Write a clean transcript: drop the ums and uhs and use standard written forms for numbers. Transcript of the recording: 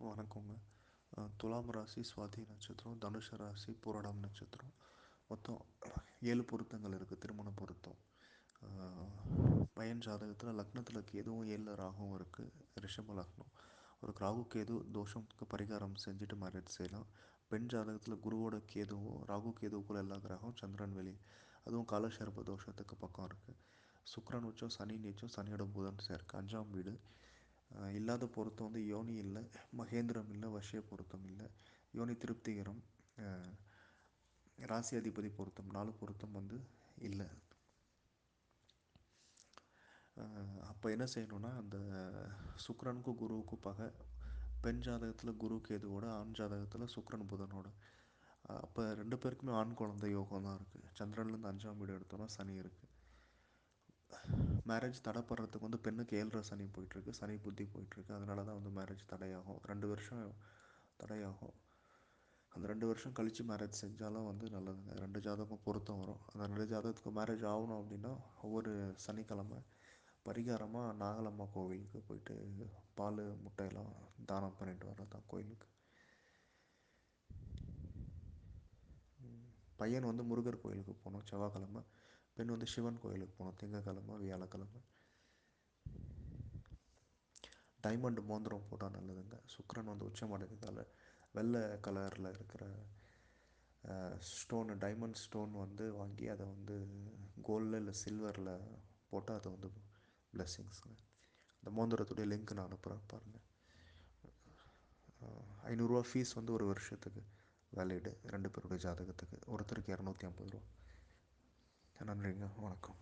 வணக்கங்க. துலாம் ராசி சுவாதி நட்சத்திரம், தனுஷ ராசி பூரடம் நட்சத்திரம். மொத்தம் 7 பொருத்தங்கள் இருக்குது. திருமண பொருத்தம். ஆ, பையன் ஜாதகத்தில் லக்னத்தில் கேதுவும் 7 ராகுவும் இருக்குது. ரிஷப லக்னம். ஒரு ராகு கேது தோஷத்துக்கு பரிகாரம் செஞ்சுட்டு மேரேஜ் செய்யலாம். பெண் ஜாதகத்தில் குருவோட கேதுவும் ராகு கேதுவுக்குள்ள எல்லா கிரகம் சந்திரன் வெளி, அதுவும் காலசர்ப தோஷத்துக்கு பக்கம் இருக்குது. சுக்கிரன் உச்சம், சனி நீச்சம், சனியோட புதன் சேர்க்கை 5ஆம் வீடு. இல்லாத பொருத்தம் வந்து யோனி இல்லை, மகேந்திரம் இல்லை, வசிய பொருத்தம் இல்லை, யோனி திருப்திகரம். அஹ், ராசி அதிபதி பொருத்தம் 4 பொருத்தம் வந்து இல்லை. அப்போ என்ன செய்யணும்னா, அந்த சுக்கிரனுக்கும் குருவுக்கும் பகை. பெண் ஜாதகத்தில் குரு கேதுவோட, ஆண் ஜாதகத்தில் சுக்கிரன் புதனோட. அப்போ 2 பேருக்குமே ஆண் குழந்தை யோகம் தான் இருக்குது. சந்திரன்லேருந்து 5ஆம் வீடு எடுத்தோன்னா சனி இருக்குது. மேரேஜ் தடைப்படுறதுக்கு வந்து பெண்ணுக்கு 7.5 சனி போயிட்டுருக்கு, சனி புத்தி போயிட்டுருக்கு. அதனால தான் வந்து மேரேஜ் தடையாகும். 2 வருஷம் தடையாகும். அந்த 2 வருஷம் கழித்து மேரேஜ் செஞ்சாலும் வந்து நல்லதுங்க. 2 ஜாதகம் பொருத்தம் வரும். அந்த 2 ஜாதகத்துக்கு மேரேஜ் ஆகணும் அப்படின்னா ஒவ்வொரு சனிக்கிழமை பரிகாரமாக நாகலம்மா கோவிலுக்கு போயிட்டு பால் முட்டையெல்லாம் தானம் பண்ணிட்டு வரதான் தான் கோயிலுக்கு. பையன் வந்து முருகர் கோயிலுக்கு போகணும் செவ்வாய்க்கிழமை. பெண் வந்து சிவன் கோயிலுக்கு போகணும் திங்கக்கிழமை வியாழக்கிழமை. டைமண்ட் மோதிரம் போட்டால் நல்லதுங்க. சுக்கிரன் வந்து உச்சமடைந்ததால் வெள்ளை கலரில் இருக்கிற ஸ்டோனு, டைமண்ட் ஸ்டோன் வந்து வாங்கி அதை வந்து கோல்டில் இல்லை சில்வரில் போட்டால் அது வந்து பிளெஸ்ஸிங்ஸுங்க. இந்த மோதிரத்துடைய லிங்க் நான் அனுப்புகிறேன் பாருங்கள். 500 ஃபீஸ் வந்து ஒரு வருஷத்துக்கு வேலிடு. 2 பேருடைய ஜாதகத்துக்கு ஒருத்தருக்கு 250 ரூபா. நன்றிங்க, வணக்கம்.